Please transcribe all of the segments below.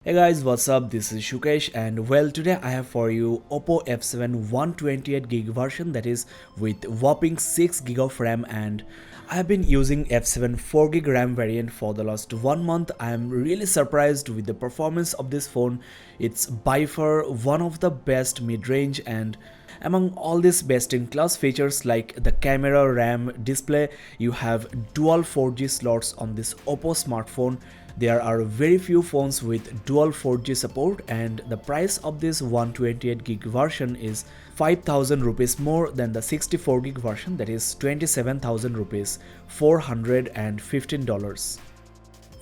Hey guys, what's up? This is Shukesh and well today I have for you OPPO F7 128GB version, that is with whopping 6GB of RAM, and I have been using F7 4GB RAM variant for the last 1 month. I am really surprised with the performance of this phone. It's by far one of the best mid-range, and among all these best-in-class features like the camera, RAM, display, you have dual 4G slots on this OPPO smartphone. There are very few phones with dual 4G support, and the price of this 128GB version is 5000 rupees more than the 64GB version, that is 27,000 rupees, $415.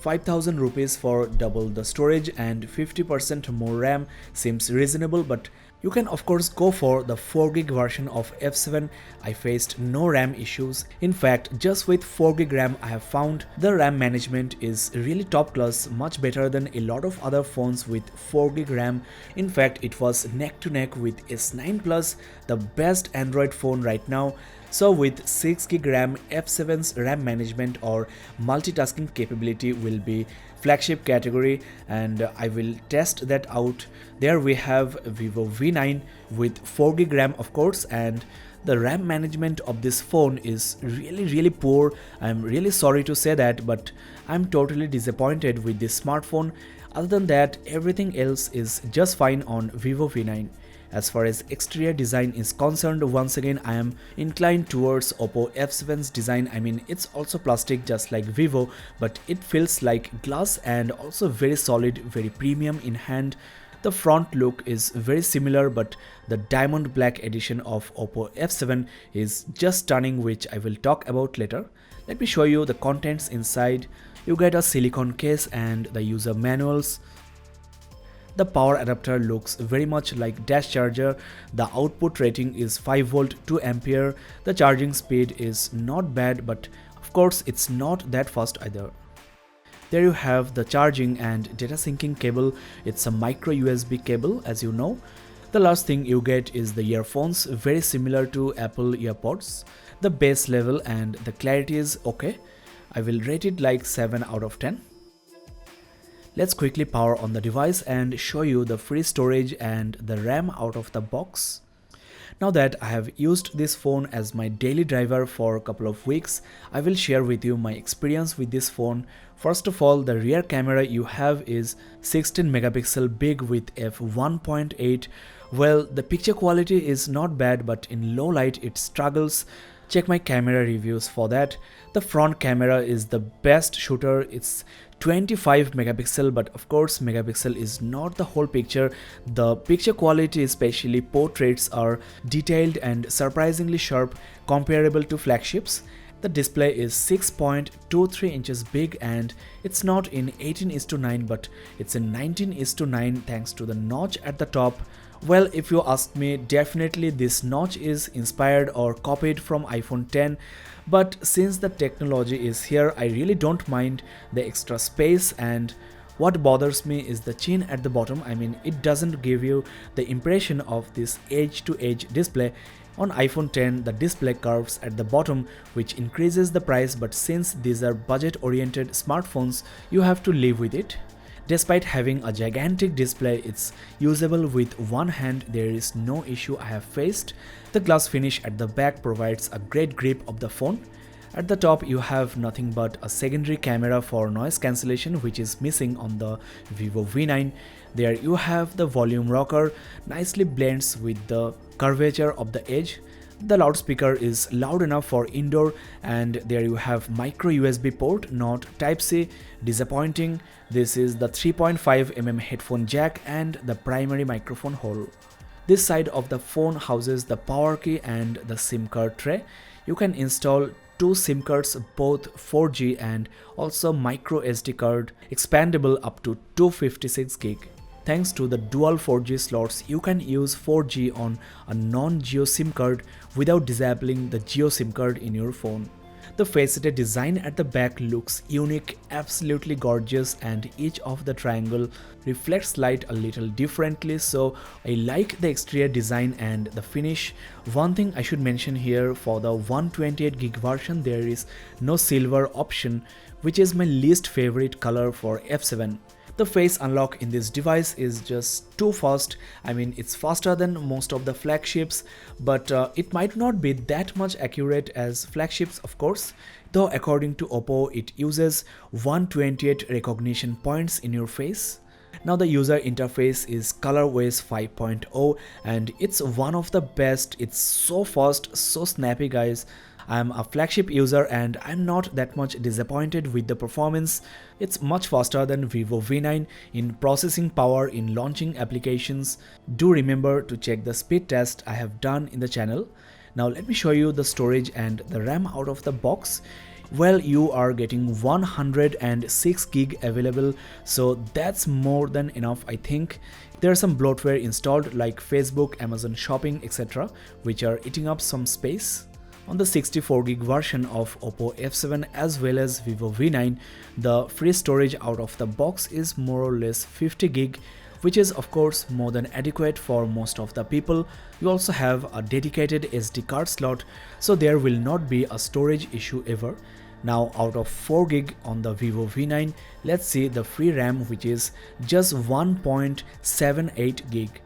5000 rupees for double the storage and 50% more RAM seems reasonable, but you can of course go for the 4GB version of F7. I faced no RAM issues. In fact, just with 4GB RAM I have found the RAM management is really top class, much better than a lot of other phones with 4GB RAM. In fact, it was neck to neck with S9 Plus, the best Android phone right now. So with 6GB RAM, F7's RAM management or multitasking capability will be flagship category, and I will test that out. There we have Vivo V9 with 4GB RAM of course, and the RAM management of this phone is really poor. I'm really sorry to say that, but I'm totally disappointed with this smartphone. Other than that, everything else is just fine on Vivo V9. As far as exterior design is concerned, once again I am inclined towards OPPO F7's design. I mean, it's also plastic just like Vivo, but it feels like glass and also very solid, very premium in hand. The front look is very similar, but the diamond black edition of OPPO F7 is just stunning, which I will talk about later. Let me show you the contents inside. You get a silicone case and the user manuals. The power adapter looks very much like dash charger. The output rating is 5V 2A. The charging speed is not bad, but of course it's not that fast either. There you have the charging and data syncing cable. It's a micro USB cable, as you know. The last thing you get is the earphones, very similar to Apple AirPods. The bass level and the clarity is okay. I will rate it like 7 out of 10. Let's quickly power on the device and show you the free storage and the RAM out of the box. Now that I have used this phone as my daily driver for a couple of weeks, I will share with you my experience with this phone. First of all, the rear camera you have is 16 megapixel big with f1.8. Well, the picture quality is not bad, but in low light it struggles. Check my camera reviews for that. The front camera is the best shooter. It's 25 megapixel, but of course megapixel is not the whole picture. The picture quality, especially portraits, are detailed and surprisingly sharp, comparable to flagships. The display is 6.23 inches big, and it's not in 18:9 but it's in 19:9 thanks to the notch at the top. Well, if you ask me, definitely this notch is inspired or copied from iPhone 10, but since the technology is here, I really don't mind the extra space. And what bothers me is the chin at the bottom. I mean, it doesn't give you the impression of this edge-to-edge display. On iPhone 10, the display curves at the bottom, which increases the price, but since these are budget-oriented smartphones, you have to live with it. Despite having a gigantic display, it's usable with one hand. There is no issue I have faced. The glass finish at the back provides a great grip of the phone. At the top you have nothing but a secondary camera for noise cancellation, which is missing on the Vivo V9. There you have the volume rocker, nicely blends with the curvature of the edge. The loudspeaker is loud enough for indoor, and there you have micro USB port, not Type-C. Disappointing. This is the 3.5mm headphone jack and the primary microphone hole. This side of the phone houses the power key and the SIM card tray. You can install two SIM cards, both 4G and also micro SD card, expandable up to 256GB. Thanks to the dual 4G slots, you can use 4G on a non-Geo SIM card without disabling the Geo SIM card in your phone. The faceted design at the back looks unique, absolutely gorgeous, and each of the triangle reflects light a little differently, so I like the exterior design and the finish. One thing I should mention here, for the 128GB version there is no silver option, which is my least favorite color for F7. The face unlock in this device is just too fast. I mean, it's faster than most of the flagships, but it might not be that much accurate as flagships, of course. Though according to OPPO, it uses 128 recognition points in your face. Now the user interface is ColorOS 5.0 and it's one of the best. It's so fast, so snappy, guys. I'm a flagship user and I'm not that much disappointed with the performance. It's much faster than Vivo V9 in processing power in launching applications. Do remember to check the speed test I have done in the channel. Now let me show you the storage and the RAM out of the box. Well, you are getting 106 gig available, so that's more than enough, I think. There are some bloatware installed like Facebook, Amazon Shopping, etc., which are eating up some space. On the 64 gig version of OPPO F7 as well as Vivo V9, the free storage out of the box is more or less 50 gig, which is of course more than adequate for most of the people. You also have a dedicated SD card slot, so there will not be a storage issue ever. Now out of 4 gig on the Vivo V9, let's see the free RAM, which is just 1.78 gig.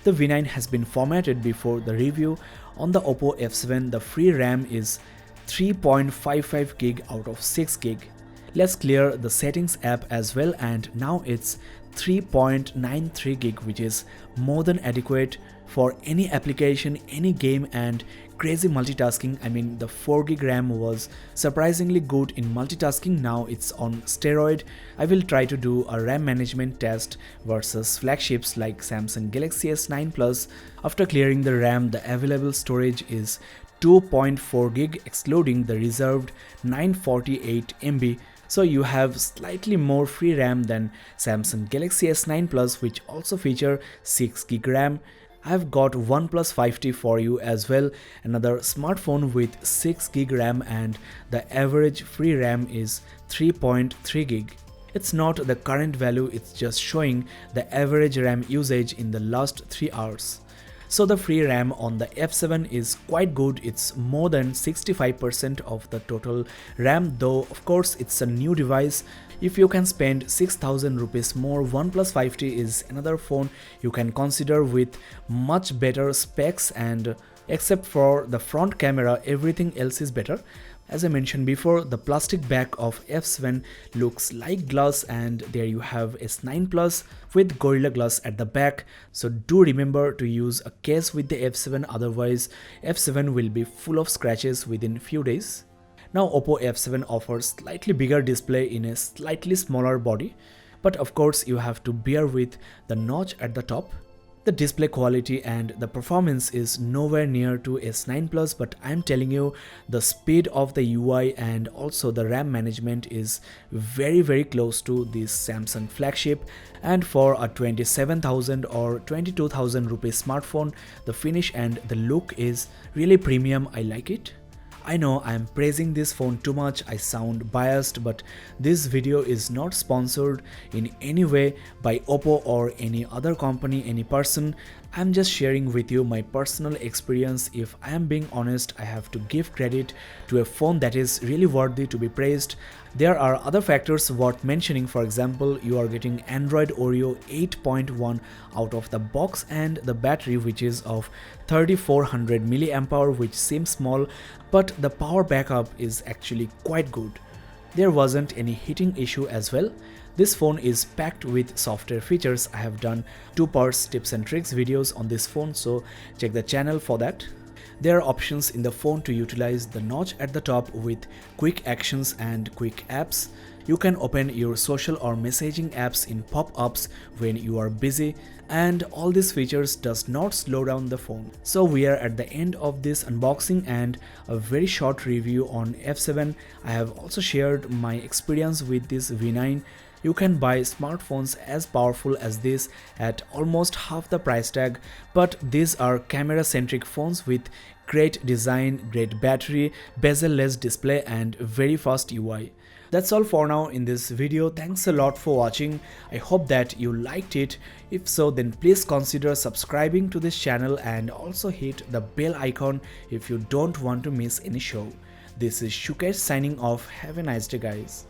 The V9 has been formatted before the review. On the OPPO F7, the free RAM is 3.55 gig out of 6 gig. Let's clear the settings app as well, and now it's 3.93 gig, which is more than adequate for any application, any game, and crazy multitasking. I mean, the 4 gig RAM was surprisingly good in multitasking. Now it's on steroid. I will try to do a RAM management test versus flagships like Samsung Galaxy S9 Plus. After clearing the RAM, the available storage is 2.4 gig excluding the reserved 948 MB. So you have slightly more free RAM than Samsung Galaxy S9 Plus, which also feature 6 gig RAM. I've got OnePlus 5T for you as well, another smartphone with 6 gig RAM, and the average free RAM is 3.3 gig. It's not the current value, it's just showing the average RAM usage in the last 3 hours. So the free RAM on the F7 is quite good. It's more than 65% of the total RAM, though of course it's a new device. If you can spend 6,000 rupees more, OnePlus 5T is another phone you can consider with much better specs, and except for the front camera, everything else is better. As I mentioned before, the plastic back of F7 looks like glass, and there you have S9 Plus with Gorilla Glass at the back. So do remember to use a case with the F7, otherwise F7 will be full of scratches within few days. Now OPPO F7 offers slightly bigger display in a slightly smaller body, but of course you have to bear with the notch at the top. The display quality and the performance is nowhere near to S9 Plus, but I'm telling you, the speed of the UI and also the RAM management is very close to this Samsung flagship. And for a 27,000 or 22,000 rupees smartphone, the finish and the look is really premium. I like it. I know I'm praising this phone too much, I sound biased, but this video is not sponsored in any way by OPPO or any other company, any person. I'm just sharing with you my personal experience. If I am being honest, I have to give credit to a phone that is really worthy to be praised. There are other factors worth mentioning. For example, you are getting Android Oreo 8.1 out of the box, and the battery, which is of 3400 mAh, which seems small, but the power backup is actually quite good. There wasn't any heating issue as well. This phone is packed with software features. I have done 2 parts tips and tricks videos on this phone, so check the channel for that. There are options in the phone to utilize the notch at the top with quick actions and quick apps. You can open your social or messaging apps in pop-ups when you are busy, and all these features does not slow down the phone. So we are at the end of this unboxing and a very short review on F7. I have also shared my experience with this V9. You can buy smartphones as powerful as this at almost half the price tag, but these are camera-centric phones with great design, great battery, bezel-less display, and very fast UI. That's all for now in this video. Thanks a lot for watching. I hope that you liked it. If so, then please consider subscribing to this channel and also hit the bell icon if you don't want to miss any show. This is Shukesh signing off. Have a nice day, guys.